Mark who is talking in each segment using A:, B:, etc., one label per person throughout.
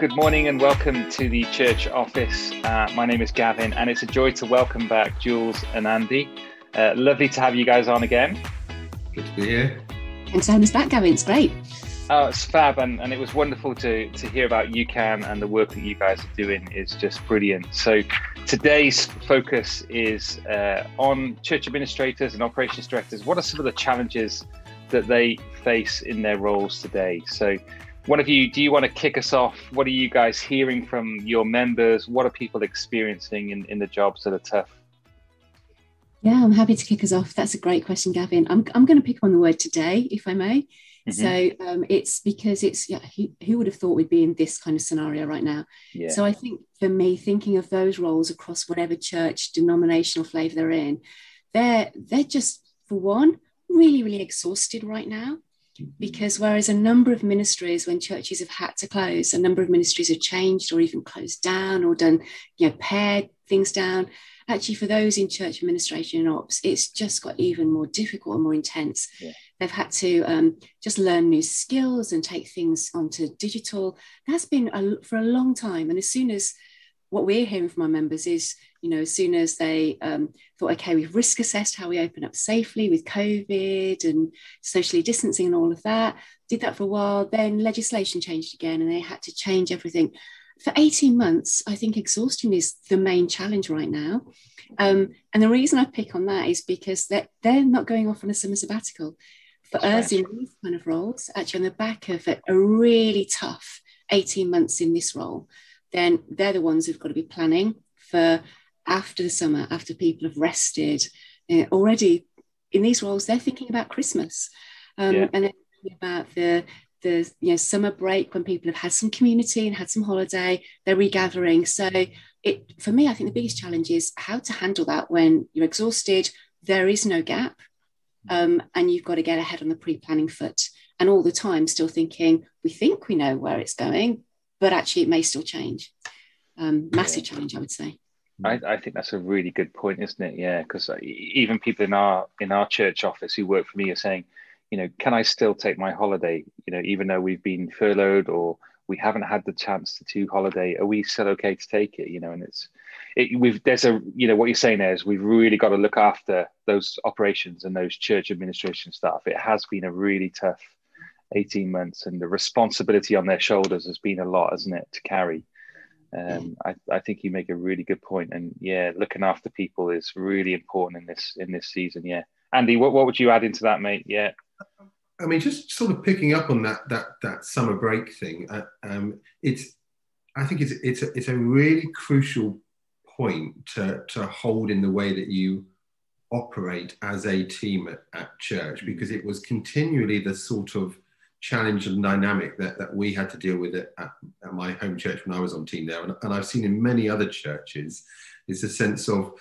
A: good morning and welcome to the church office. My name is Gavin and it's a joy to welcome back Jules and Andy. Lovely to have you guys on again.
B: Good to be here.
C: Thanks for having us back, Gavin. It's great.
A: Oh, it's fab, and it was wonderful to hear about UCAN, and the work that you guys are doing is just brilliant. So today's focus is on church administrators and operations directors. What are some of the challenges that they face in their roles today? So one of you, do you want to kick us off? What are you guys hearing from your members? What are people experiencing in the jobs that are tough?
C: Yeah, I'm happy to kick us off. That's a great question, Gavin. I'm going to pick on the word today, if I may. Mm-hmm. So it's because it's, who would have thought we'd be in this kind of scenario right now? Yeah. So I think for me, thinking of those roles across whatever church denominational flavour they're in, they're just, for one, really, really exhausted right now. Because whereas a number of ministries, when churches have had to close, a number of ministries have changed or even closed down or done, pared things down. Actually, for those in church administration and ops, it's just got even more difficult and more intense. Yeah. They've had to just learn new skills and take things onto digital. That's been for a long time. And as soon as what we're hearing from our members is, as soon as they thought, okay, we've risk assessed how we open up safely with COVID and socially distancing and all of that, did that for a while, then legislation changed again and they had to change everything. For 18 months, I think exhaustion is the main challenge right now. And the reason I pick on that is because they're not going off on a summer sabbatical. For us in these kind of roles, actually on the back of a really tough 18 months in this role, then they're the ones who've got to be planning for after the summer, after people have rested. Already in these roles, they're thinking about Christmas. And they're thinking about the summer break when people have had some community and had some holiday, they're regathering. So for me, I think the biggest challenge is how to handle that when you're exhausted, there is no gap, and you've got to get ahead on the pre-planning foot. And all the time still thinking, we think we know where it's going, but actually it may still change. Massive challenge, I would say.
A: I think that's a really good point, isn't it? Yeah, because even people in our church office who work for me are saying, can I still take my holiday? Even though we've been furloughed or we haven't had the chance to do holiday, are we still okay to take it? And what you're saying there is we've really got to look after those operations and those church administration staff. It has been a really tough 18 months, and the responsibility on their shoulders has been a lot, hasn't it, to carry? I think you make a really good point, and looking after people is really important in this season. Yeah, Andy, what would you add into that, mate? Yeah.
B: I mean, just sort of picking up on that summer break thing. I think it's a really crucial point to hold in the way that you operate as a team at church, because it was continually the sort of challenge and dynamic that we had to deal with at my home church when I was on team there, and I've seen in many other churches, is a sense of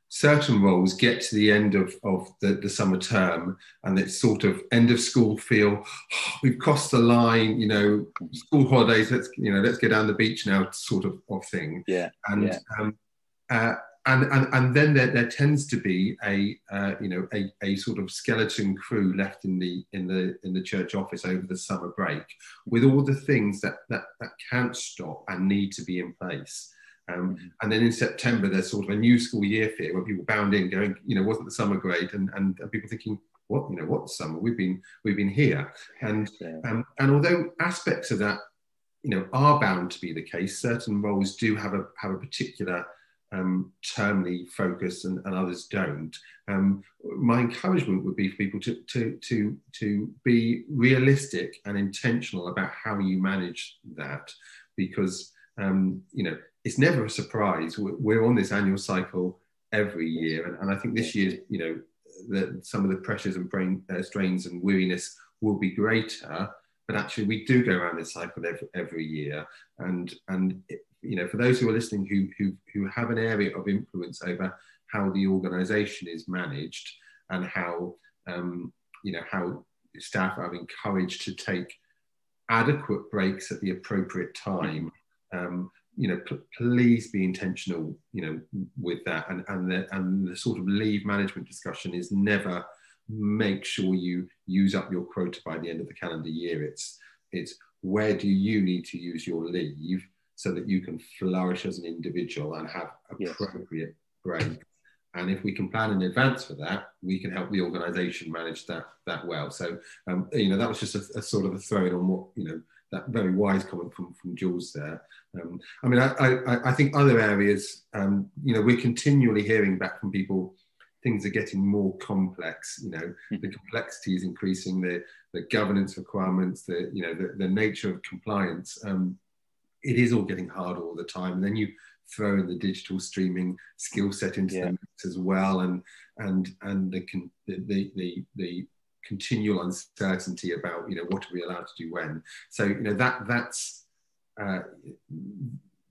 B: certain roles get to the end of the summer term and it's sort of end of school feel, we've crossed the line, school holidays, let's go down the beach now sort of thing. Yeah. And then there tends to be a sort of skeleton crew left in the church office over the summer break with all the things that can't stop and need to be in place. And then in September, there's sort of a new school year fear where people bound in going, wasn't the summer great? And people thinking, what summer? We've been here. And although aspects of that, are bound to be the case, certain roles do have a particular termly focus and others don't. My encouragement would be for people to be realistic and intentional about how you manage that, because it's never a surprise. We're on this annual cycle every year, and I think this year, that some of the pressures and brain strains and weariness will be greater. But actually, we do go around this cycle every year, and for those who are listening who have an area of influence over how the organisation is managed and how staff are encouraged to take adequate breaks at the appropriate time. Please be intentional, with that, and the sort of leave management discussion is never make sure you use up your quota by the end of the calendar year. It's where do you need to use your leave so that you can flourish as an individual and have appropriate breaks. And if we can plan in advance for that, we can help the organisation manage that well. So, that was just a sort of a throw in on what, that very wise comment from Jules there. I think other areas, we're continually hearing back from people, things are getting more complex. The complexity is increasing, the governance requirements, the nature of compliance. It is all getting harder all the time. And then you throw in the digital streaming skill set into the mix as well, and the continual uncertainty about what are we allowed to do when. So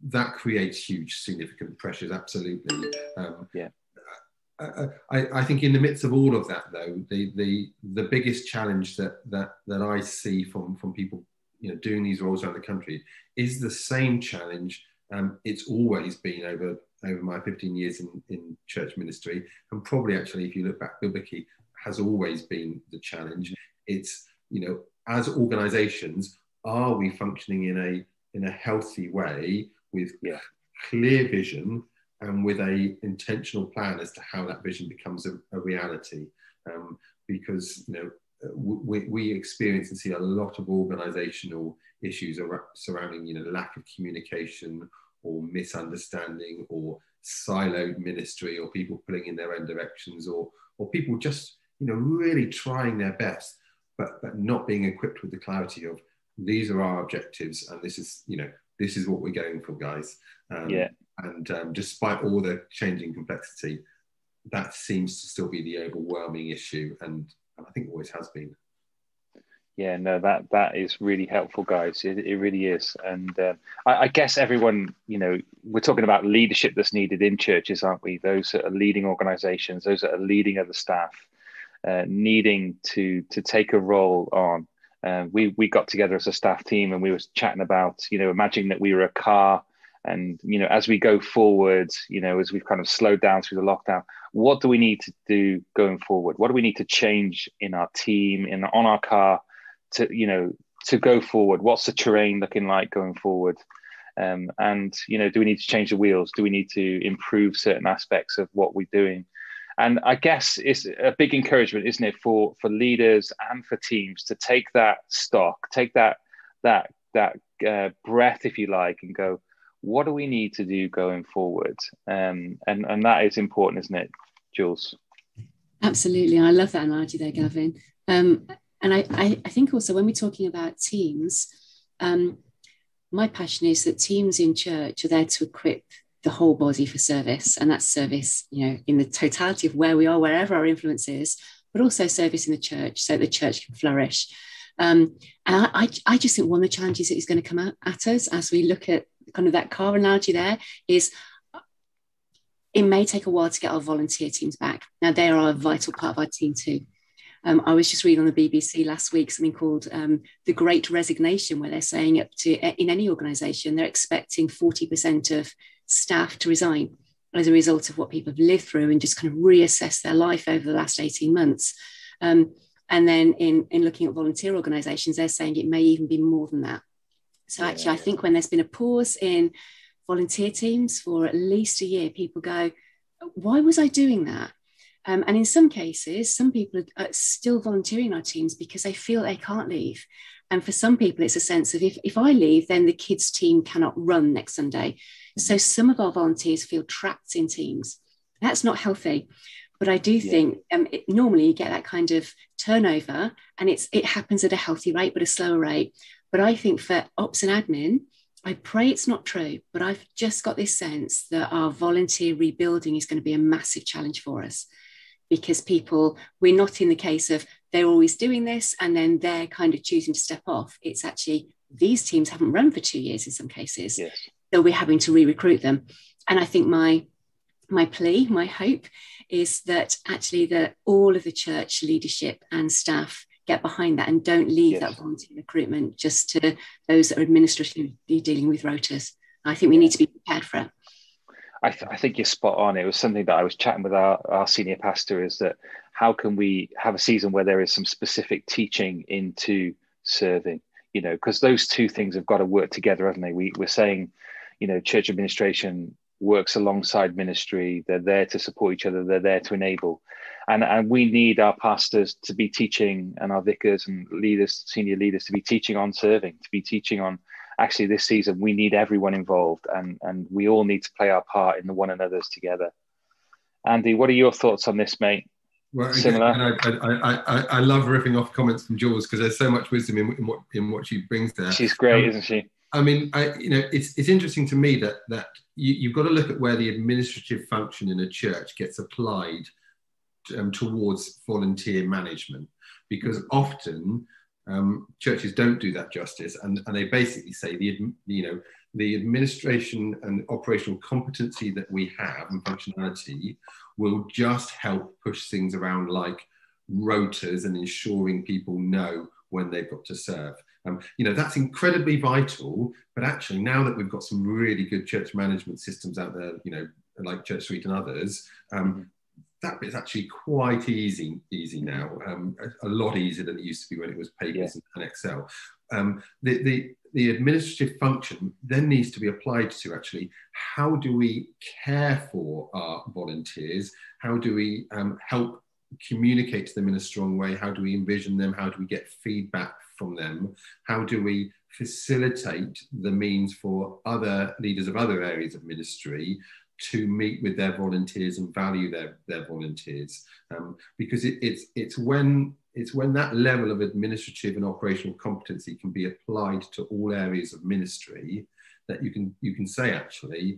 B: that creates huge significant pressures. Absolutely. I think in the midst of all of that, though, the biggest challenge that I see from people doing these roles around the country is the same challenge it's always been over my 15 years in church ministry, and probably actually if you look back biblically has always been the challenge. It's as organizations, are we functioning in a healthy way with clear vision and with a intentional plan as to how that vision becomes a reality? Because we experience and see a lot of organizational issues surrounding lack of communication or misunderstanding or siloed ministry, or people pulling in their own directions, or people just really trying their best but not being equipped with the clarity of these are our objectives and this is what we're going for, guys. And despite all the changing complexity, that seems to still be the overwhelming issue, and I think always has been.
A: Yeah, no, that is really helpful, guys. It really is. And I guess everyone, we're talking about leadership that's needed in churches, aren't we? Those that are leading organizations, those that are leading other staff, needing to take a role on. We got together as a staff team and we were chatting about, imagining that we were a car, and, as we go forward, as we've kind of slowed down through the lockdown, what do we need to do going forward? What do we need to change in our team, on our car to go forward? What's the terrain looking like going forward? And, do we need to change the wheels? Do we need to improve certain aspects of what we're doing? And I guess it's a big encouragement, isn't it, for leaders and for teams to take that stock, take that breath, if you like, and go, what do we need to do going forward? And that is important, isn't it, Jules?
C: Absolutely. I love that analogy there, Gavin. And I think also when we're talking about teams, my passion is that teams in church are there to equip the whole body for service, and that's service, in the totality of where we are, wherever our influence is, but also service in the church so the church can flourish. And I just think one of the challenges that is going to come at us as we look at kind of that car analogy there is it may take a while to get our volunteer teams back. Now, they are a vital part of our team too. I was just reading on the BBC last week something called The Great Resignation, where they're saying in any organisation, they're expecting 40% of staff to resign as a result of what people have lived through and just kind of reassess their life over the last 18 months. And then in looking at volunteer organisations, they're saying it may even be more than that. So actually, I think when there's been a pause in volunteer teams for at least a year, people go, why was I doing that? And in some cases, some people are still volunteering our teams because they feel they can't leave. And for some people, it's a sense of if I leave, then the kids' team cannot run next Sunday. So some of our volunteers feel trapped in teams. That's not healthy. But I do think normally you get that kind of turnover, and it happens at a healthy rate, but a slower rate. But I think for ops and admin, I pray it's not true, but I've just got this sense that our volunteer rebuilding is going to be a massive challenge for us, because we're not in the case of they're always doing this and then they're kind of choosing to step off. It's actually these teams haven't run for 2 years in some cases.
A: Yes.
C: So we're having to re-recruit them. And I think my plea, my hope is that actually that all of the church leadership and staff get behind that and don't leave that volunteer recruitment just to those that are administratively dealing with rotas. I think we need to be prepared for it.
A: I think you're spot on. It was something that I was chatting with our senior pastor, is that how can we have a season where there is some specific teaching into serving? you know, because those two things have got to work together, haven't they? We're saying, you know, church administration works alongside ministry. They're there to support each other. They're there to enable. And we need our pastors to be teaching, and our vicars and leaders, senior leaders, to be teaching on serving, to be teaching on, actually this season, we need everyone involved, and we all need to play our part in the one another's together. Andy, what are your thoughts on this, mate?
B: Well,
A: Similar?
B: I love ripping off comments from Jules, because there's so much wisdom in what she brings there.
A: She's great, isn't she?
B: I mean, it's interesting to me that you've got to look at where the administrative function in a church gets applied towards volunteer management, because often churches don't do that justice, and they basically say the administration and operational competency that we have and functionality will just help push things around, like rotas and ensuring people know when they've got to serve. That's incredibly vital, but actually now that we've got some really good church management systems out there, like Church Street and others, that bit's actually quite easy now, a lot easier than it used to be when it was papers and Excel. The administrative function then needs to be applied to, actually, how do we care for our volunteers? How do we help communicate to them in a strong way? How do we envision them? How do we get feedback from them? How do we facilitate the means for other leaders of other areas of ministry to meet with their volunteers and value their volunteers? Because it's when that level of administrative and operational competency can be applied to all areas of ministry that you can say, actually,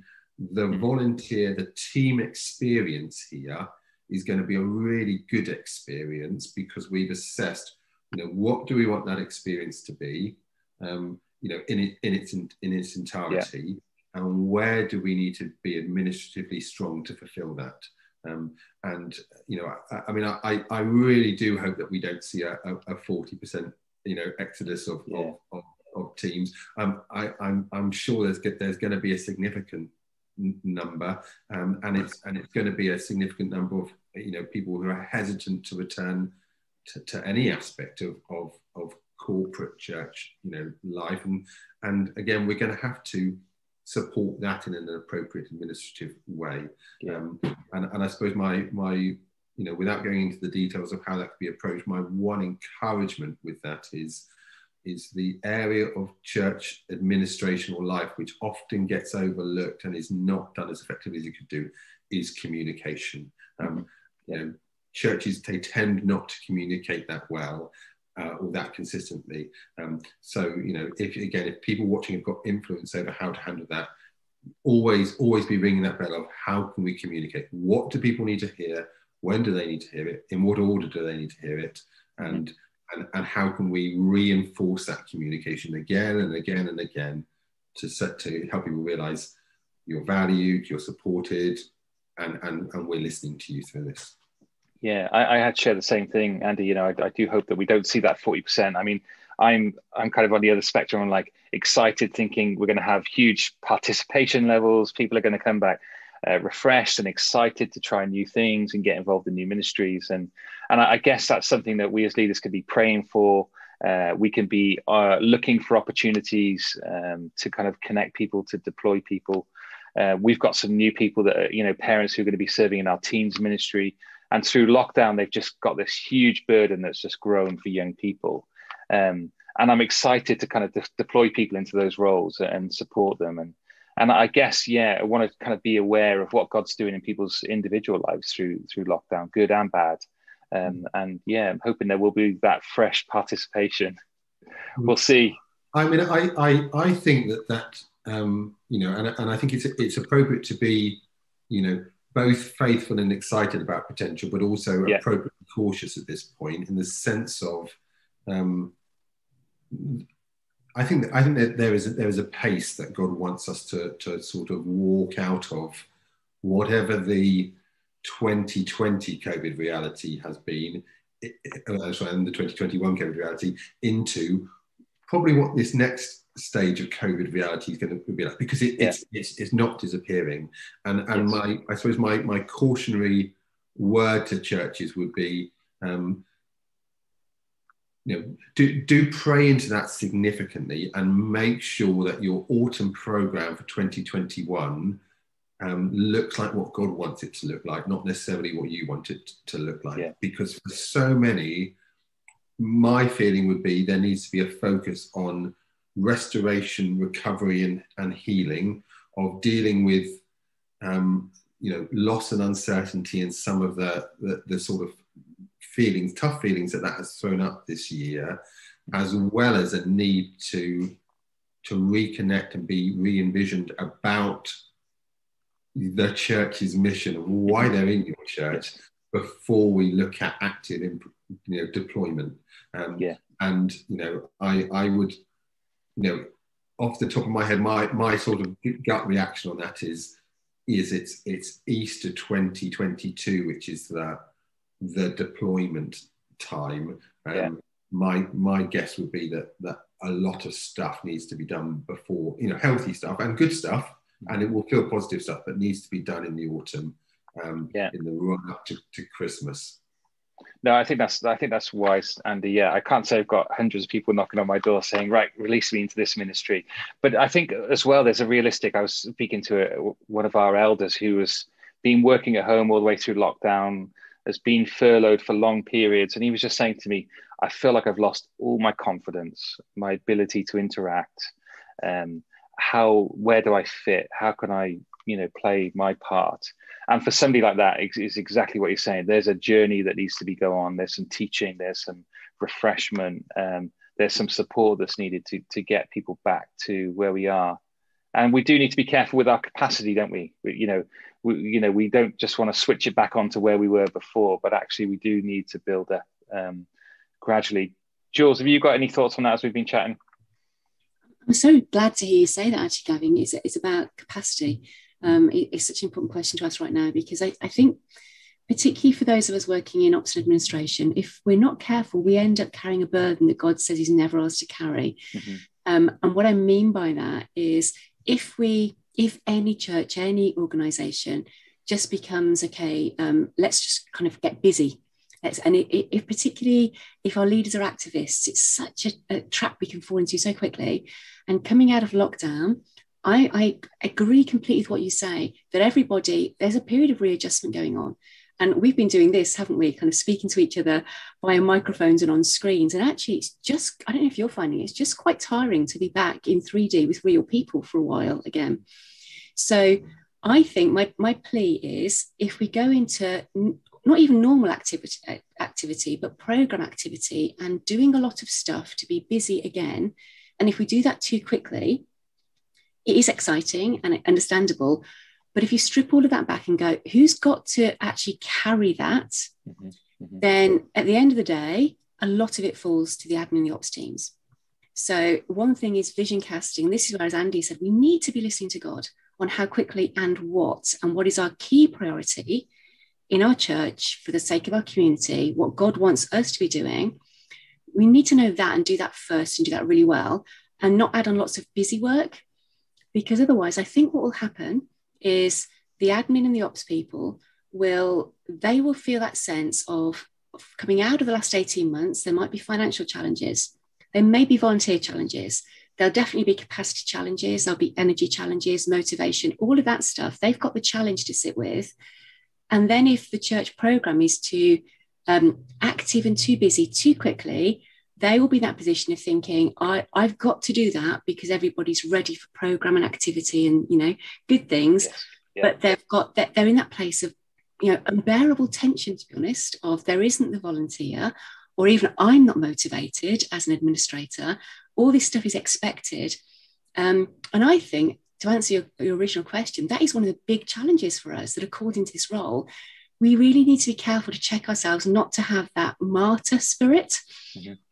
B: the volunteer, the team experience here is going to be a really good experience, because we've assessed, what do we want that experience to be, in its entirety, and where do we need to be administratively strong to fulfill that. I really do hope that we don't see a 40% exodus of teams. I'm sure there's going to be a significant number, and it's going to be a significant number of people who are hesitant to return to any aspect of corporate church life, and again, we're going to have to support that in an appropriate administrative way. And I suppose my without going into the details of how that could be approached, my one encouragement with that is the area of church administration or life which often gets overlooked and is not done as effectively as it could do, is communication. Churches, they tend not to communicate that well or that consistently. If people watching have got influence over how to handle that, always be ringing that bell of how can we communicate? What do people need to hear? When do they need to hear it? In what order do they need to hear it? And how can we reinforce that communication again and again and again to help people realise you're valued, you're supported, and we're listening to you through this.
A: Yeah, I had shared the same thing, Andy. I do hope that we don't see that 40%. I mean, I'm kind of on the other spectrum. I'm like excited, thinking we're going to have huge participation levels. People are going to come back refreshed and excited to try new things and get involved in new ministries. And I guess that's something that we as leaders can be praying for. We can be looking for opportunities to kind of connect people, to deploy people. We've got some new people that are, parents who are going to be serving in our teens ministry. And through lockdown, they've just got this huge burden that's just grown for young people. And I'm excited to kind of deploy people into those roles and support them. And I guess, I want to kind of be aware of what God's doing in people's individual lives through lockdown, good and bad. I'm hoping there will be that fresh participation. We'll see.
B: I mean, I think that and I think it's appropriate to be, both faithful and excited about potential, but also appropriately cautious at this point, in the sense of, I think that there is a pace that God wants us to sort of walk out of whatever the 2020 COVID reality has been, and the 2021 COVID reality, into probably what this next stage of COVID reality is going to be like, because it's not disappearing. And I suppose my cautionary word to churches would be, do pray into that significantly, and make sure that your autumn program for 2021 looks like what God wants it to look like, not necessarily what you want it to look like.
A: Yeah.
B: Because for so many, my feeling would be there needs to be a focus on restoration, recovery, and healing, of dealing with loss and uncertainty, and some of the sort of tough feelings that has thrown up this year, as well as a need to reconnect and be re-envisioned about the church's mission and why they're in your church, before we look at active deployment. And I would, off the top of my head, my sort of gut reaction on that is it's Easter 2022, which is the deployment time. My guess would be that a lot of stuff needs to be done before, healthy stuff and good stuff, and it will feel positive stuff that needs to be done in the autumn, in the run up to Christmas.
A: No, I think that's wise, Andy. Yeah, I can't say I've got hundreds of people knocking on my door saying, right, release me into this ministry. But I think as well, there's a realistic, I was speaking to one of our elders who has been working at home all the way through lockdown, has been furloughed for long periods. And he was just saying to me, I feel like I've lost all my confidence, my ability to interact. Where do I fit? How can I, play my part? And for somebody like that, it's exactly what you're saying. There's a journey that needs to be go on. There's some teaching, there's some refreshment, there's some support that's needed to get people back to where we are. And we do need to be careful with our capacity, don't we? We don't just want to switch it back onto where we were before, but actually we do need to build up gradually. Jules, have you got any thoughts on that as we've been chatting?
C: I'm so glad to hear you say that, actually, Gavin. It's about capacity. It's such an important question to us right now, because I think, particularly for those of us working in ops and administration, if we're not careful, we end up carrying a burden that God says he's never asked to carry. Mm-hmm. And what I mean by that is, if any church, any organization just becomes, okay, let's just kind of get busy. If particularly if our leaders are activists, it's such a trap we can fall into so quickly. And coming out of lockdown, I agree completely with what you say, that there's a period of readjustment going on. And we've been doing this, haven't we? Kind of speaking to each other via microphones and on screens. And actually, it's just, I don't know if you're finding it's just quite tiring to be back in 3D with real people for a while again. So I think my plea is, if we go into not even normal activity, but program activity, and doing a lot of stuff to be busy again, and if we do that too quickly, it is exciting and understandable. But if you strip all of that back and go, who's got to actually carry that? Mm-hmm. Mm-hmm. Then at the end of the day, a lot of it falls to the admin and the ops teams. So one thing is vision casting. This is where, as Andy said, we need to be listening to God on how quickly and what is our key priority in our church for the sake of our community, what God wants us to be doing. We need to know that and do that first, and do that really well, and not add on lots of busy work, because otherwise I think what will happen is the admin and the ops people will feel that sense of coming out of the last 18 months. There might be financial challenges. There may be volunteer challenges. There'll definitely be capacity challenges. There'll be energy challenges, motivation, all of that stuff. They've got the challenge to sit with. And then if the church program is too active and too busy too quickly, they will be in that position of thinking, I've got to do that because everybody's ready for program and activity and, good things. Yes. Yeah. But they're in that place of, unbearable tension, to be honest, of there isn't the volunteer, or even I'm not motivated as an administrator. All this stuff is expected. And I think, to answer your original question, that is one of the big challenges for us that are called into this role. We really need to be careful to check ourselves not to have that martyr spirit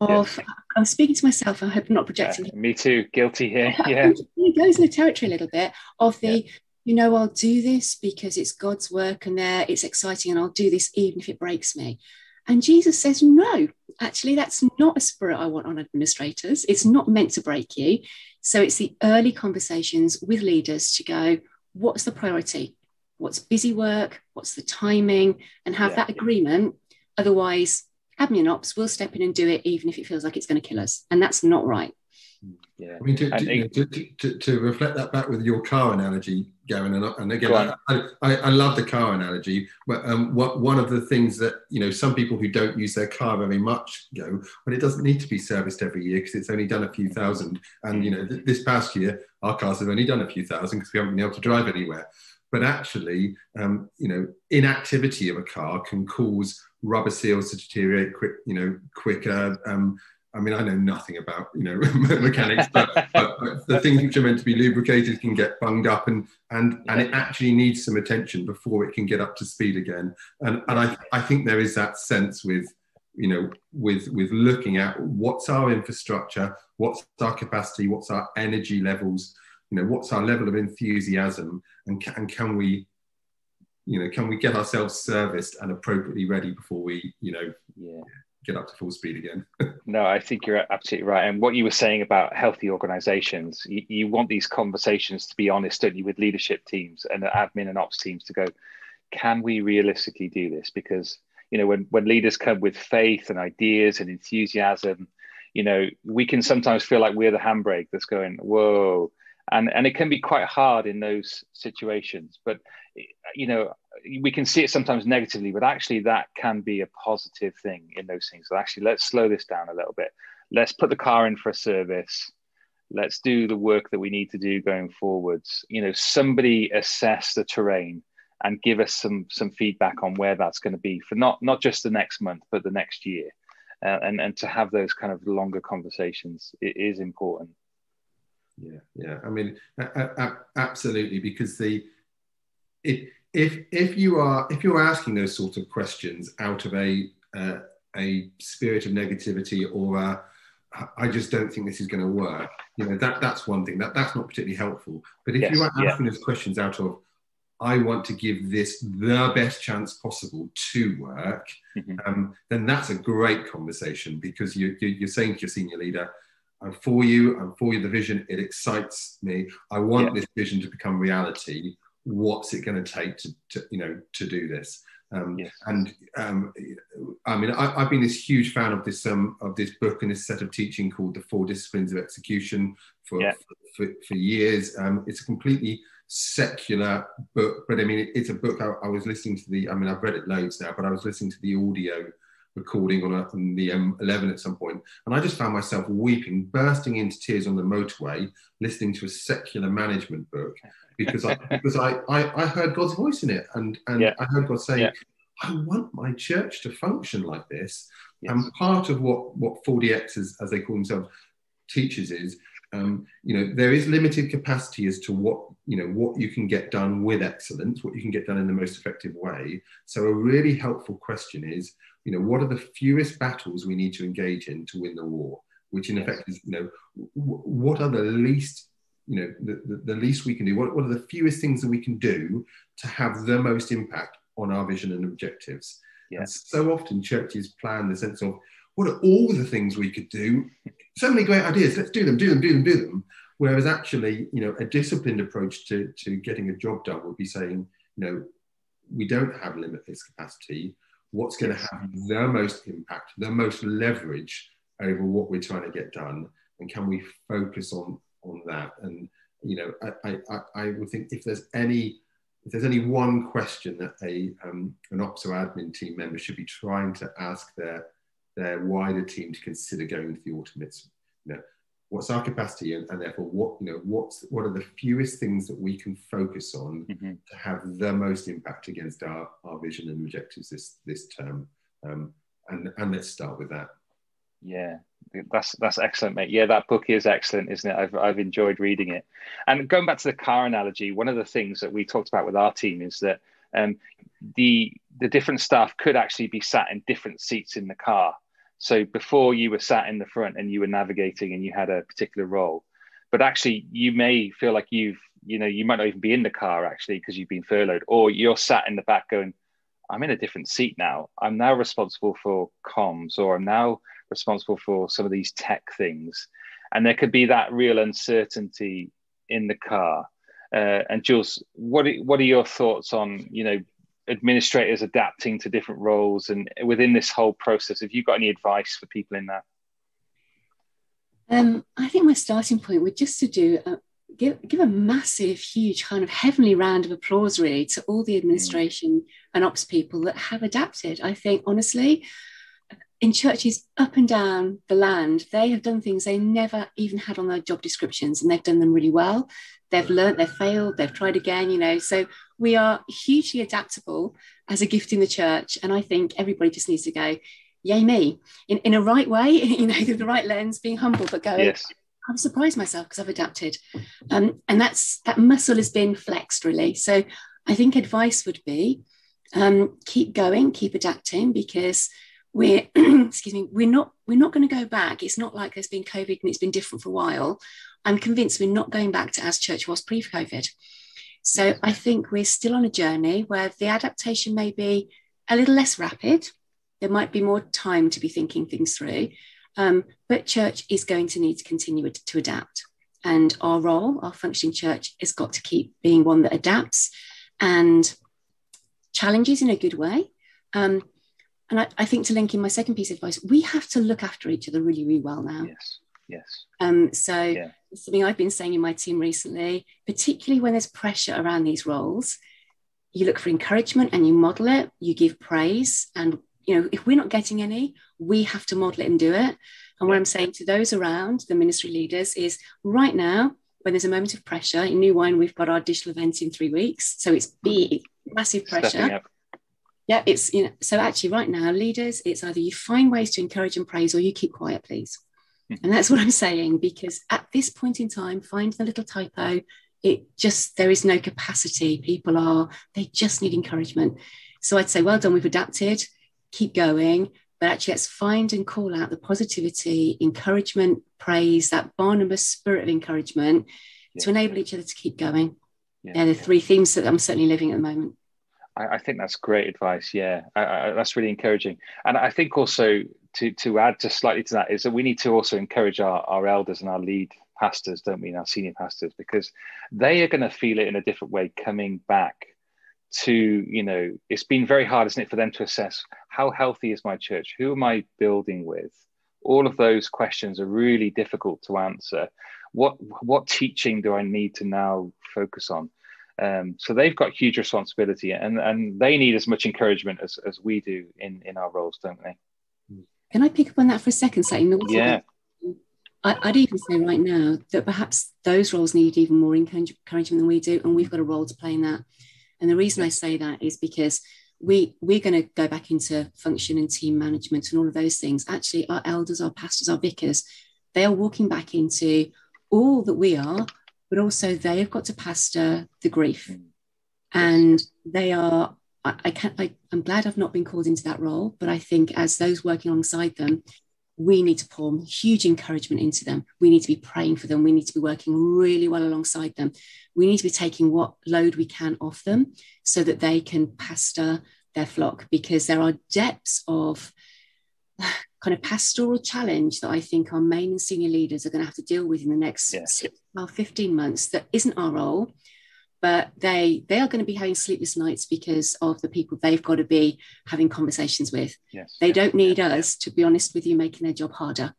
C: of, I'm speaking to myself, I hope I'm not projecting.
A: Yeah, me too, guilty here. Yeah.
C: It goes in the territory a little bit of the, I'll do this because it's God's work and it's exciting, and I'll do this even if it breaks me. And Jesus says, no, actually, that's not a spirit I want on administrators. It's not meant to break you. So it's the early conversations with leaders to go, what's the priority? What's busy work? What's the timing? And have that agreement. Otherwise, admin and ops will step in and do it, even if it feels like it's going to kill us. And that's not right.
B: Yeah. I mean, to reflect that back with your car analogy, Gavin, and again, I love the car analogy. But one of the things that, some people who don't use their car very much go, well, it doesn't need to be serviced every year because it's only done a few thousand. And, this past year, our cars have only done a few thousand because we haven't been able to drive anywhere. But actually, inactivity of a car can cause rubber seals to deteriorate quicker. I mean, I know nothing about, mechanics, but the things which are meant to be lubricated can get bunged up and it actually needs some attention before it can get up to speed again. And I think there is that sense with looking at what's our infrastructure, what's our capacity, what's our energy levels, what's our level of enthusiasm, and can we get ourselves serviced and appropriately ready before we, get up to full speed again.
A: No, I think you're absolutely right. And what you were saying about healthy organizations, you want these conversations to be honest, don't you, with leadership teams and the admin and ops teams to go, can we realistically do this? Because, when leaders come with faith and ideas and enthusiasm, we can sometimes feel like we're the handbrake that's going, whoa. And it can be quite hard in those situations. But, we can see it sometimes negatively, but actually that can be a positive thing in those things. So actually, let's slow this down a little bit. Let's put the car in for a service. Let's do the work that we need to do going forwards. Somebody assess the terrain and give us some feedback on where that's going to be for not just the next month, but the next year. And to have those kind of longer conversations, it is important.
B: Yeah. I mean, absolutely, because if you're asking those sorts of questions out of a spirit of negativity or I just don't think this is going to work, that's one thing that's not particularly helpful. But if you are asking those questions out of, I want to give this the best chance possible to work, then that's a great conversation, because you're saying to your senior leader, I'm for you, the vision, it excites me, I want this vision to become reality. What's it going to take to do this? And I mean, I've been this huge fan of this book and this set of teaching called The 4 Disciplines of Execution for years. It's a completely secular book, but I mean, it's a book I was listening to I've read it loads now, but I was listening to the audio recording on the M11 at some point, and I just found myself weeping, bursting into tears on the motorway, listening to a secular management book, because I heard God's voice in it, and I heard God saying, I want my church to function like this. And part of what 4DX, as they call themselves, teaches is, there is limited capacity as to what you can get done with excellence, what you can get done in the most effective way. So a really helpful question is, what are the fewest battles we need to engage in to win the war? Which in effect is, what are the least, the least we can do? What are the fewest things that we can do to have the most impact on our vision and objectives? And so often churches plan the sense of, what are all the things we could do? So many great ideas, let's do them. Whereas actually, a disciplined approach to getting a job done would be saying, we don't have limitless capacity. What's going to have the most impact, the most leverage over what we're trying to get done? And can we focus on that? And, I would think if there's any one question that an ops or admin team member should be trying to ask their wider team to consider going into the autumn, it's, what's our capacity, and therefore what are the fewest things that we can focus on to have the most impact against our vision and objectives this term, and let's start with that.
A: Yeah, that's excellent, mate. Yeah, that book is excellent, isn't it? I've enjoyed reading it. And going back to the car analogy, one of the things that we talked about with our team is that the different staff could actually be sat in different seats in the car. So before, you were sat in the front and you were navigating and you had a particular role, but actually you may feel like you might not even be in the car actually because you've been furloughed, or you're sat in the back going, I'm in a different seat now. I'm now responsible for comms, or I'm now responsible for some of these tech things. And there could be that real uncertainty in the car. And Jules, what are your thoughts on, administrators adapting to different roles, and within this whole process, have you got any advice for people in that?
C: I think my starting point would just to do give a massive, huge kind of heavenly round of applause really to all the administration and ops people that have adapted. I think honestly, in churches up and down the land, they have done things they never even had on their job descriptions, and they've done them really well. They've learnt, they've failed, they've tried again, you know. So we are hugely adaptable as a gift in the church. And I think everybody just needs to go, yay me, in a right way, you know, through the right lens, being humble, but going, yes. I've surprised myself because I've adapted. And that muscle has been flexed really. So I think advice would be keep going, keep adapting, because we're we're not going to go back. It's not like there's been COVID and it's been different for a while. I'm convinced we're not going back to as church was pre-COVID. So I think we're still on a journey where the adaptation may be a little less rapid. There might be more time to be thinking things through. But church is going to need to continue to adapt. And our role, our functioning church, has got to keep being one that adapts and challenges in a good way. And I think, to link in my second piece of advice, we have to look after each other really, really well now.
A: Yes.
C: Something I've been saying in my team recently, particularly when there's pressure around these roles, you look for encouragement and you model it, you give praise. And, you know, if we're not getting any, we have to model it and do it. And what I'm saying to those around, the ministry leaders, is right now, when there's a moment of pressure, in New Wine, we've got our digital event in 3 weeks. So it's big, massive pressure. Yeah, it's, you know, so actually right now, leaders, it's either you find ways to encourage and praise or you keep quiet, please. And that's what I'm saying, because at this point in time, find the little typo. There is no capacity. They just need encouragement. So I'd say, well done, we've adapted, keep going, but actually let's find and call out the positivity, encouragement, praise, that Barnabas spirit of encouragement to enable each other to keep going. They're the 3 themes that I'm certainly living at the moment.
A: I think that's great advice. Yeah, that's really encouraging. And I think also to add just slightly to that is that we need to also encourage our elders and our lead pastors, don't we, and our senior pastors, because they are going to feel it in a different way coming back to, you know, it's been very hard, isn't it, for them to assess how healthy is my church? Who am I building with? All of those questions are really difficult to answer. What teaching do I need to now focus on? So they've got huge responsibility, and they need as much encouragement as we do in our roles, don't they?
C: Can I pick up on that for a second, slightly?
A: Yeah.
C: I'd even say right now that perhaps those roles need even more encouragement than we do, and we've got a role to play in that. And the reason I say that is because we're going to go back into function and team management and all of those things. Actually, our elders, our pastors, our vicars, they are walking back into all that we are, but also they have got to pastor the grief. And they are, I'm glad I've not been called into that role, but I think as those working alongside them, we need to pour huge encouragement into them. We need to be praying for them. We need to be working really well alongside them. We need to be taking what load we can off them so that they can pastor their flock, because there are depths of kind of pastoral challenge that I think our main and senior leaders are going to have to deal with in the next 6 or 15 months. That isn't our role, but they are going to be having sleepless nights because of the people they've got to be having conversations with. They don't need us, to be honest with you, making their job harder.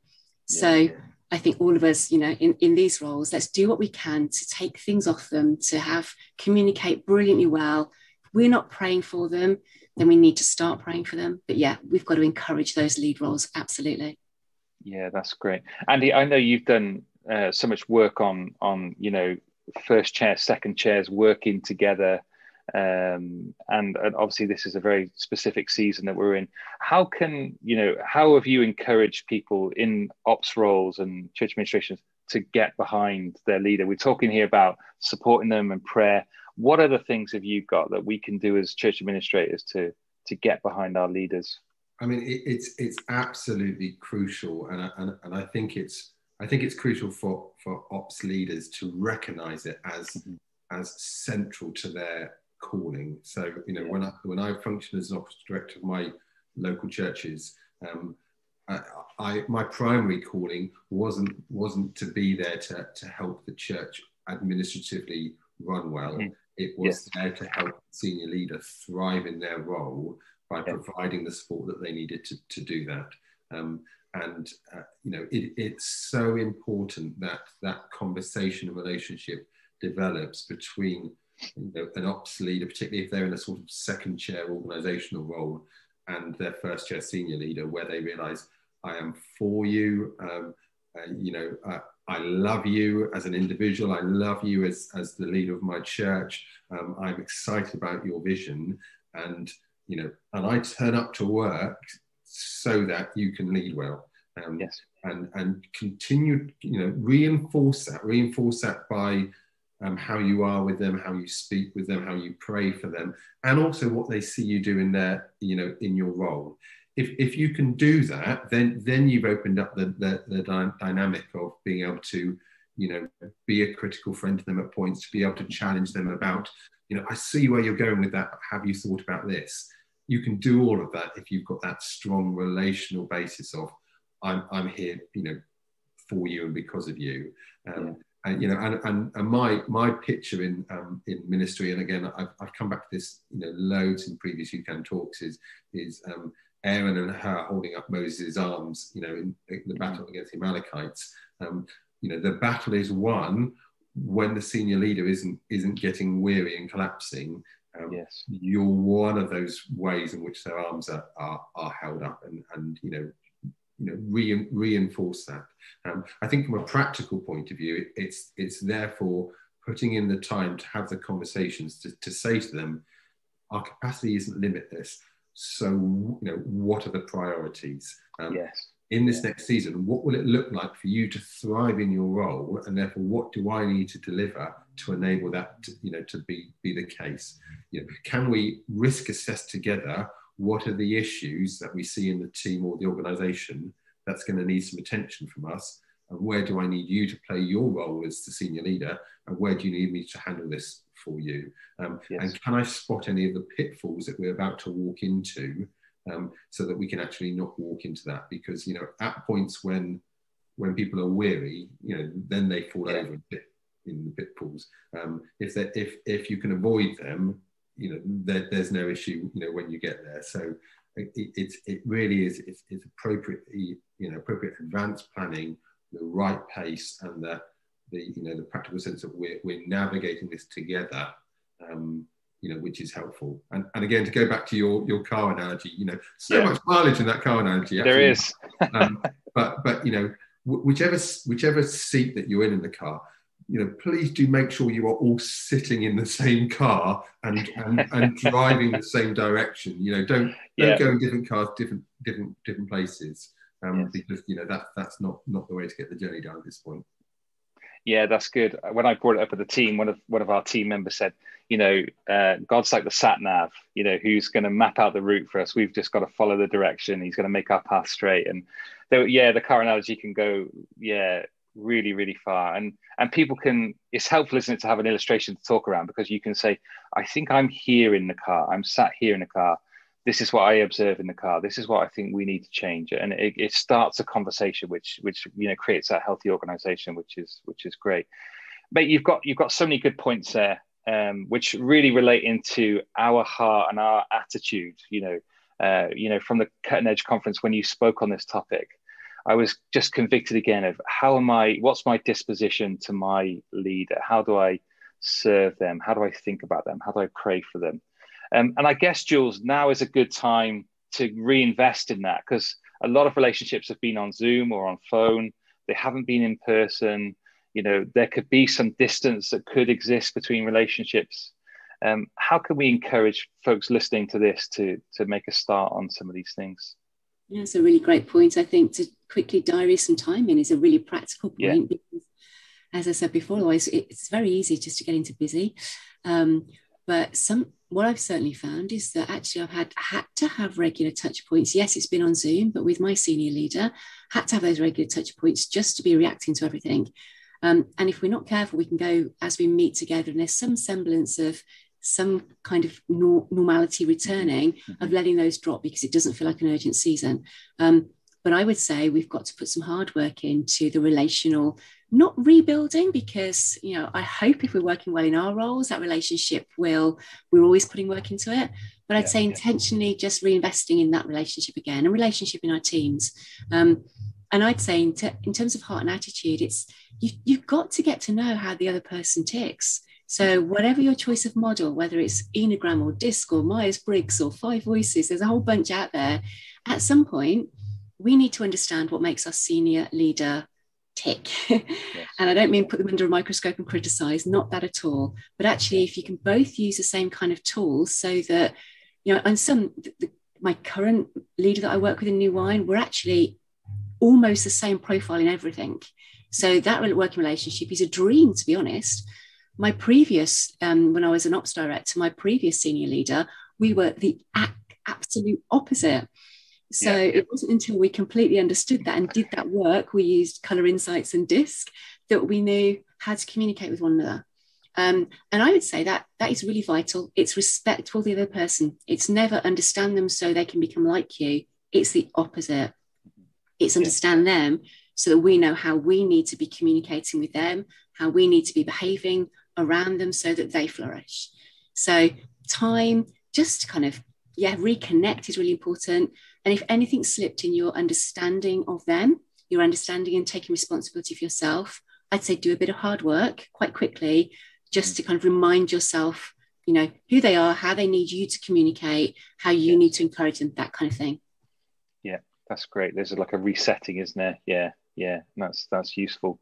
C: So I think all of us, you know, in these roles, let's do what we can to take things off them, to communicate brilliantly well. If we're not praying for them, then we need to start praying for them. But yeah, we've got to encourage those lead roles. Absolutely.
A: Yeah, that's great. Andy, I know you've done so much work on, you know, first chair, second chairs working together. And obviously this is a very specific season that we're in. How have you encouraged people in ops roles and church administrations to get behind their leader? We're talking here about supporting them and prayer. What other things have you got that we can do as church administrators to get behind our leaders?
B: I mean, it's absolutely crucial, and I think it's crucial for ops leaders to recognise it as central to their calling. So, you know, when I function as an ops director of my local churches, my primary calling wasn't to be there to help the church administratively run well. It was there to help the senior leader thrive in their role by providing the support that they needed to do that. It's so important that that conversation and relationship develops between an ops leader, particularly if they're in a sort of second chair organizational role, and their first chair senior leader, where they realize, I am for you, I love you as an individual, I love you as the leader of my church, I'm excited about your vision, and I turn up to work so that you can lead well. And continue, reinforce that by how you are with them, how you speak with them, how you pray for them, and also what they see you do in their, in your role. If you can do that, then you've opened up the dynamic of being able to, be a critical friend to them at points, to be able to challenge them about, I see where you're going with that. Have you thought about this? You can do all of that if you've got that strong relational basis of, I'm here, for you and because of you. And my picture in ministry, and again, I've come back to this, loads in previous UCAN talks, is Aaron and her holding up Moses' arms, in the battle against the Amalekites. The battle is won when the senior leader isn't getting weary and collapsing. You're one of those ways in which their arms are held up, and reinforce that. I think from a practical point of view, it's therefore putting in the time to have the conversations to say to them, our capacity isn't limitless. So, what are the priorities? In this next season, what will it look like for you to thrive in your role? And therefore, what do I need to deliver to enable that to be the case? Can we risk assess together what are the issues that we see in the team or the organisation that's going to need some attention from us? And where do I need you to play your role as the senior leader? And where do you need me to handle this for you? And can I spot any of the pitfalls that we're about to walk into, so that we can actually not walk into that? Because, at points when people are weary, then they fall over in the pitfalls. If you can avoid them, there's no issue, when you get there. So it really is, it's appropriately, appropriate advanced planning, the right pace, and the practical sense of we're navigating this together, which is helpful. And again, to go back to your car analogy, much mileage in that car analogy. Actually.
A: There is.
B: but whichever seat that you're in the car, please do make sure you are all sitting in the same car and driving the same direction. Don't go in different cars, different places, because that's not the way to get the journey done at this point.
A: Yeah, that's good. When I brought it up with the team, one of our team members said, God's like the sat nav, who's going to map out the route for us. We've just got to follow the direction. He's going to make our path straight. And the car analogy can go, really, really far. And people can, it's helpful, isn't it, to have an illustration to talk around, because you can say, I think I'm here in the car. I'm sat here in the car. This is what I observe in the car. This is what I think we need to change. And it starts a conversation, which creates that healthy organization, which is great. But you've got so many good points there, which really relate into our heart and our attitude. From the Cutting Edge conference, when you spoke on this topic, I was just convicted again of what's my disposition to my leader? How do I serve them? How do I think about them? How do I pray for them? And I guess, Jules, now is a good time to reinvest in that, because a lot of relationships have been on Zoom or on phone. They haven't been in person. There could be some distance that could exist between relationships. How can we encourage folks listening to this to make a start on some of these things?
C: Yeah, it's a really great point. I think to quickly diary some time in is a really practical point, because, as I said before, otherwise it's very easy just to get into busy. But what I've certainly found is that actually I've had to have regular touch points. Yes, it's been on Zoom, but with my senior leader, had to have those regular touch points just to be reacting to everything. And if we're not careful, we can go, as we meet together, and there's some semblance of some kind of normality returning, of letting those drop because it doesn't feel like an urgent season. But I would say we've got to put some hard work into the relational, not rebuilding, because, you know, I hope if we're working well in our roles, that relationship we're always putting work into it. But I'd say intentionally just reinvesting in that relationship again, and relationship in our teams. And I'd say in terms of heart and attitude, it's you've got to get to know how the other person ticks. So whatever your choice of model, whether it's Enneagram or DISC or Myers-Briggs or 5 Voices, there's a whole bunch out there. At some point, we need to understand what makes our senior leader tick. Yes. And I don't mean put them under a microscope and criticize, not that at all. But actually, if you can both use the same kind of tools, so that, you know, and my current leader that I work with in New Wine, we're actually almost the same profile in everything. So that working relationship is a dream, to be honest. My previous, when I was an ops director, my previous senior leader, we were the absolute opposite. So it wasn't until we completely understood that and did that work, we used Colour Insights and DISC, that we knew how to communicate with one another. And I would say that is really vital. It's respect for the other person. It's never understand them so they can become like you. It's the opposite. It's understand them so that we know how we need to be communicating with them, how we need to be behaving around them so that they flourish. So time, just to kind of, reconnect is really important. And if anything slipped in your understanding of them, your understanding and taking responsibility for yourself, I'd say do a bit of hard work quite quickly, just to kind of remind yourself, you know, who they are, how they need you to communicate, how you need to encourage them, that kind of thing.
A: Yeah, that's great. There's like a resetting, isn't there? Yeah, that's useful.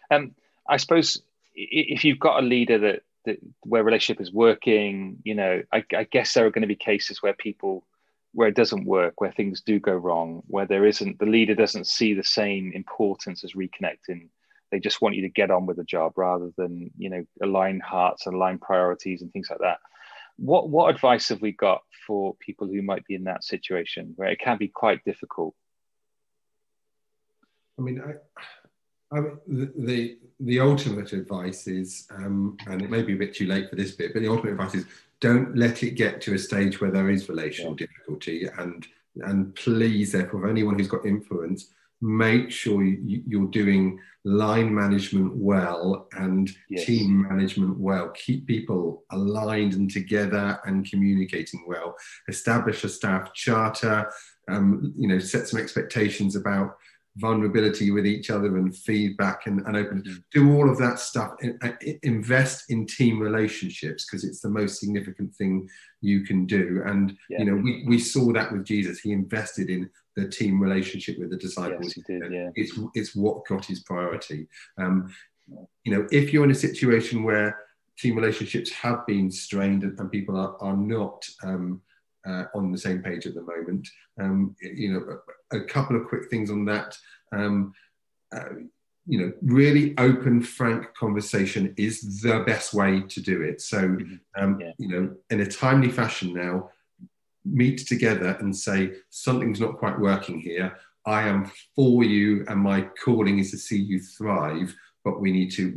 A: I suppose if you've got a leader that where relationship is working, you know, I guess there are going to be cases where it doesn't work, where things do go wrong, where the leader doesn't see the same importance as reconnecting. They just want you to get on with the job rather than, you know, align hearts and align priorities and things like that. What advice have we got for people who might be in that situation where it can be quite difficult?
B: I mean, the ultimate advice is, and it may be a bit too late for this bit, but the ultimate advice is don't let it get to a stage where there is relational difficulty, and please, therefore, for anyone who's got influence, make sure you're doing line management well and team management well. Keep people aligned and together and communicating well. Establish a staff charter, you know, set some expectations about vulnerability with each other and feedback and open. Do all of that stuff. Invest in team relationships, because it's the most significant thing you can do. And you know, we saw that with Jesus. He invested in the team relationship with the disciples.
A: Yes, he did,
B: it's what got his priority. You know, if you're in a situation where team relationships have been strained and people are not on the same page at the moment, you know, a couple of quick things on that. You know, really open, frank conversation is the best way to do it. So, you know, in a timely fashion now, meet together and say, something's not quite working here. I am for you, and my calling is to see you thrive. But we need to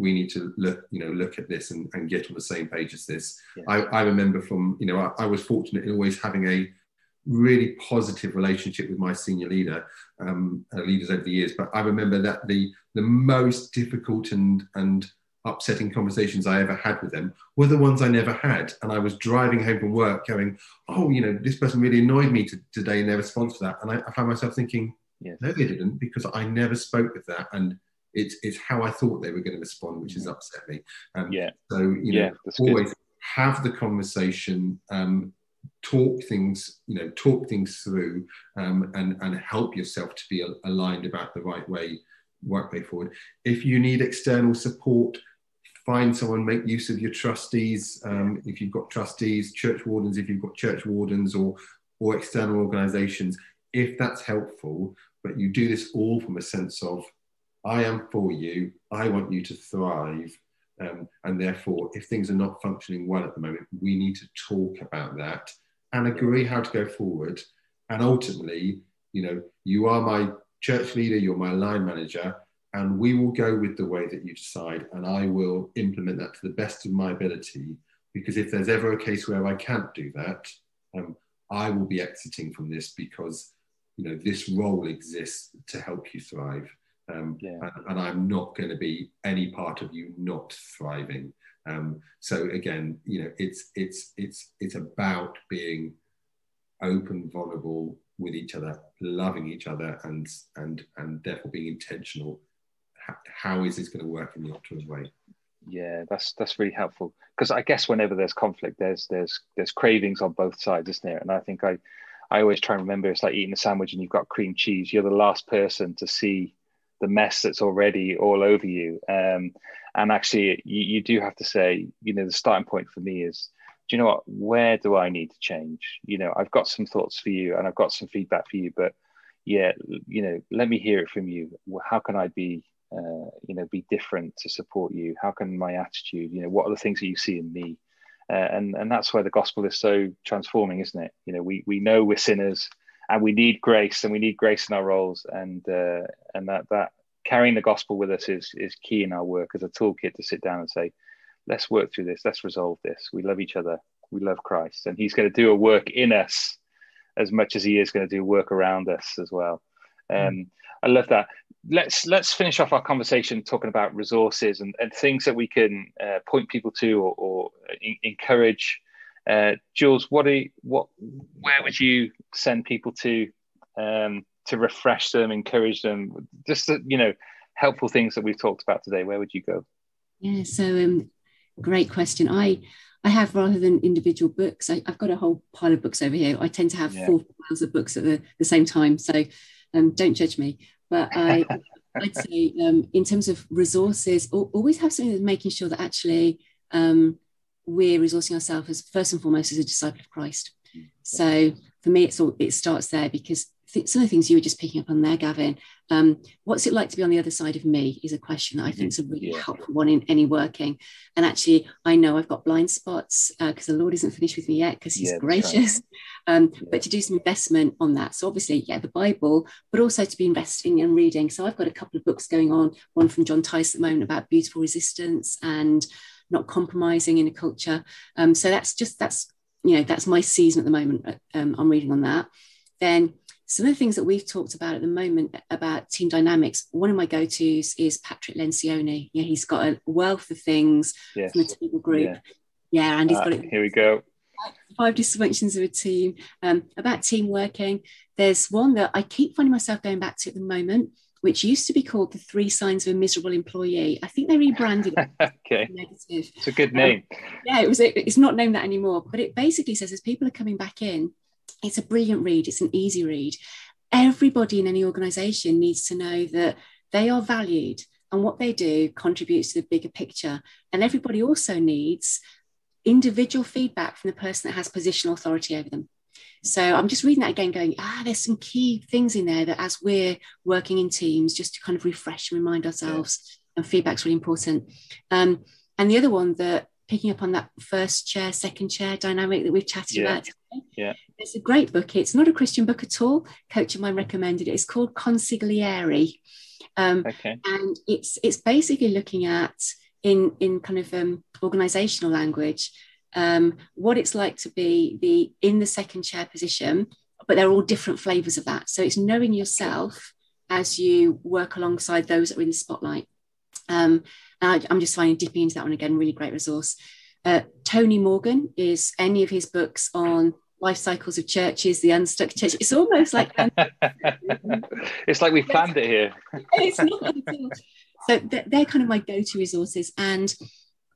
B: look at this and get on the same page as this. I remember from, you know, I was fortunate in always having a really positive relationship with my senior leaders over the years. But I remember that the most difficult and upsetting conversations I ever had with them were the ones I never had. And I was driving home from work going, oh, you know, this person really annoyed me today in their response to that. And I found myself thinking, no, they didn't, because I never spoke with that. And it's how I thought they were going to respond, which has upset me. So, you know, always have the conversation, talk things through, and help yourself to be aligned about the right way forward. If you need external support, find someone, make use of your trustees. If you've got trustees, church wardens, if you've got church wardens or external organisations, if that's helpful. But you do this all from a sense of, I am for you, I want you to thrive, and therefore, if things are not functioning well at the moment, we need to talk about that and agree how to go forward. And ultimately, you know, you are my church leader, you're my line manager, and we will go with the way that you decide, and I will implement that to the best of my ability, because if there's ever a case where I can't do that, I will be exiting from this, because this role exists to help you thrive. And I'm not going to be any part of you not thriving. So again, it's about being open, vulnerable with each other, loving each other, and therefore being intentional. How is this going to work in the optimal way?
A: Yeah, that's really helpful, because I guess whenever there's conflict, there's cravings on both sides, isn't there? And I think I always try and remember, it's like eating a sandwich and you've got cream cheese. You're the last person to see the mess that's already all over you. And actually, you do have to say, the starting point for me is, do you know what? Where do I need to change? I've got some thoughts for you and I've got some feedback for you, but let me hear it from you. How can I be different to support you? How can my attitude, what are the things that you see in me? And that's where the gospel is so transforming, isn't it? We know we're sinners and we need grace, and we need grace in our roles, and that carrying the gospel with us is key in our work as a toolkit to sit down and say, let's work through this, let's resolve this. We love each other, we love Christ, and he's going to do a work in us as much as he is going to do work around us as well. I love that. Let's finish off our conversation talking about resources and things that we can point people to or encourage. Jules, where would you send people to refresh them, encourage them? Just helpful things that we've talked about today. Where would you go?
C: Yeah, so great question. I have, rather than individual books, I've got a whole pile of books over here. I tend to have 4 piles of books at the same time, so don't judge me. But I'd say in terms of resources, always have something that's making sure that actually we're resourcing ourselves as first and foremost as a disciple of Christ. So for me, it starts there, because some of the things you were just picking up on there, Gavin, what's it like to be on the other side of me is a question that I think is a really helpful one in any working. And actually, I know I've got blind spots because the Lord isn't finished with me yet, because he's gracious. Right. But to do some investment on that. So obviously, the Bible, but also to be investing and reading. So I've got a couple of books going on, one from John Tice at the moment about beautiful resistance and not compromising in a culture. So that's my season at the moment. I'm reading on that. Then some of the things that we've talked about at the moment about team dynamics, one of my go-tos is Patrick Lencioni. He's got a wealth of things from the table group. And he's got it.
A: Here we go.
C: 5 dysfunctions of a team, about team working. There's one that I keep finding myself going back to at the moment, which used to be called The 3 Signs of a Miserable Employee. I think they rebranded it.
A: Okay.
C: Negative.
A: It's a good name.
C: It's not named that anymore, but it basically says as people are coming back in, it's a brilliant read. It's an easy read. Everybody in any organisation needs to know that they are valued and what they do contributes to the bigger picture. And everybody also needs individual feedback from the person that has positional authority over them. So I'm just reading that again going, there's some key things in there that as we're working in teams, just to kind of refresh and remind ourselves, and feedback's really important. And the other one, that picking up on that first chair, second chair dynamic that we've chatted about today. It's a great book. It's not a Christian book at all. Coach of mine recommended it. It's called Consigliere. And it's basically looking at, in kind of organizational language, what it's like to be in the second chair position, but they're all different flavors of that. So it's knowing yourself as you work alongside those that are in the spotlight. And I'm just finding dipping into that one again, really great resource. Tony Morgan, is any of his books on life cycles of churches, the unstuck church. It's almost like
A: it's like we planned it here.
C: It's not at all. So they're kind of my go-to resources. And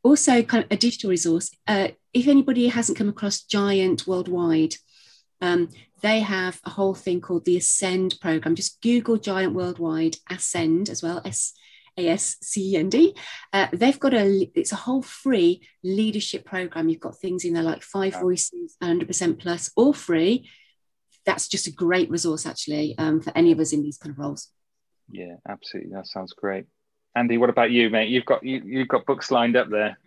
C: also kind of a digital resource. If anybody hasn't come across Giant Worldwide, they have a whole thing called the Ascend program. Just Google Giant Worldwide, Ascend as well, ASCEND. They've got it's a whole free leadership program. You've got things in there like 5 Voices, 100% Plus, all free. That's just a great resource actually for any of us in these kind of roles.
A: Yeah, absolutely. That sounds great. Andy, what about you, mate? You've got books lined up there.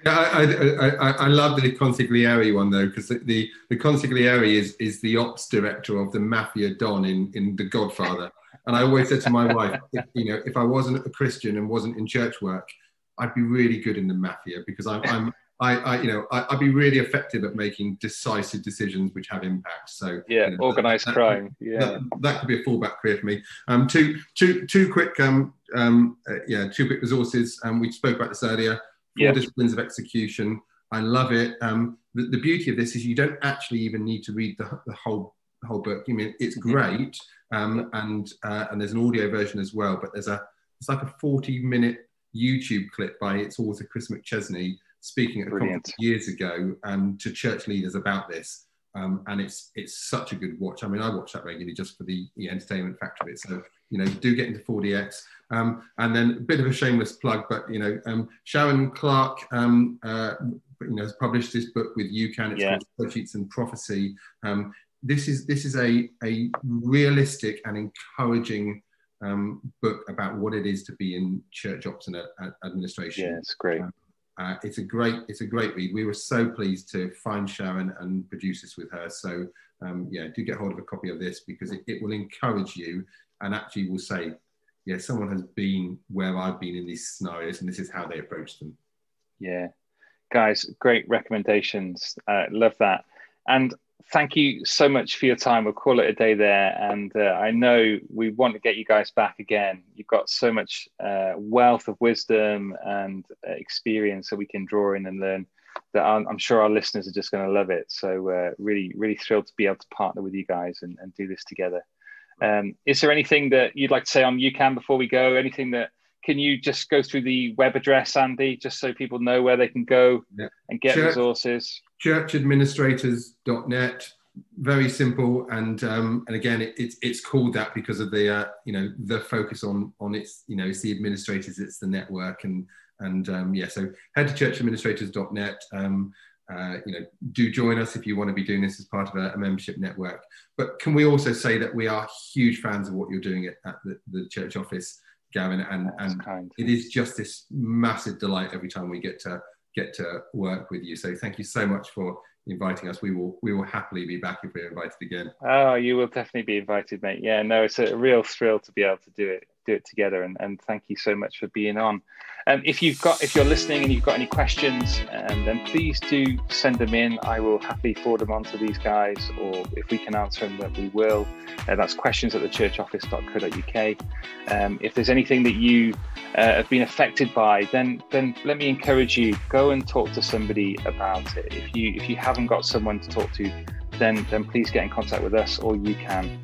B: Yeah, I love the Consigliere one though, because the Consigliere is the ops director of the mafia don in The Godfather. And I always said to my wife, if I wasn't a Christian and wasn't in church work, I'd be really good in the mafia, because I'm I'd be really effective at making decisive decisions which have impact. So
A: yeah, organised crime. Yeah,
B: that could be a fallback career for me. Two quick resources. We spoke about this earlier. 4 disciplines of execution. I love it. The beauty of this is you don't actually even need to read the whole book. I mean, it's great, and there's an audio version as well. But it's like a 40-minute YouTube clip by its author Chris McChesney speaking at a conference years ago to church leaders about this. And it's such a good watch. I mean, I watch that regularly just for the entertainment factor of it. So, do get into 4DX. And then a bit of a shameless plug, but, Sharon Clark, has published this book with UCAN. It's called Spreadsheets and Prophecy. This is a realistic and encouraging book about what it is to be in church ops and administration.
A: Yeah, it's great.
B: It's a great read. We were so pleased to find Sharon and produce this with her. So do get hold of a copy of this, because it will encourage you and actually will say, someone has been where I've been in these scenarios, and this is how they approach them. Yeah,
A: guys, great recommendations. Love that. And thank you so much for your time. We'll call it a day there. And I know we want to get you guys back again. You've got so much wealth of wisdom and experience that we can draw in and learn, that I'm sure our listeners are just going to love it. So really, really thrilled to be able to partner with you guys and do this together. Is there anything that you'd like to say on UCAN before we go? Can you just go through the web address, Andy, just so people know where they can go and get resources?
B: Churchadministrators.net, very simple, and again, it's called that because of the the focus on its it's the administrators, it's the network, and so head to churchadministrators.net. Do join us if you want to be doing this as part of a membership network. But can we also say that we are huge fans of what you're doing at the church office, Gavin, and it is just this massive delight every time we get to work with you. So thank you so much for inviting us. We will happily be back if we're invited again.
A: Oh, you will definitely be invited, mate. Yeah, no, it's a real thrill to be able to do it together, and thank you so much for being on. If you're listening and you've got any questions, then please do send them in. I will happily forward them on to these guys, or if we can answer them, that we will. That's questions@thechurchoffice.co.uk. If there's anything that you have been affected by, then let me encourage you, go and talk to somebody about it. If you haven't got someone to talk to, then please get in contact with us or UCAN.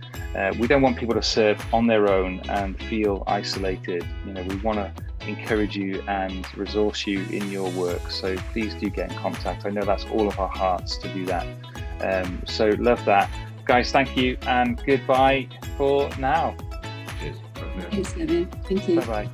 A: We don't want people to serve on their own and feel isolated. We want to encourage you and resource you in your work. So please do get in contact. I know that's all of our hearts to do that. So love that. Guys, thank you and goodbye for now.
B: Cheers.
C: Thanks, Gavin. Thank you.
A: Bye-bye.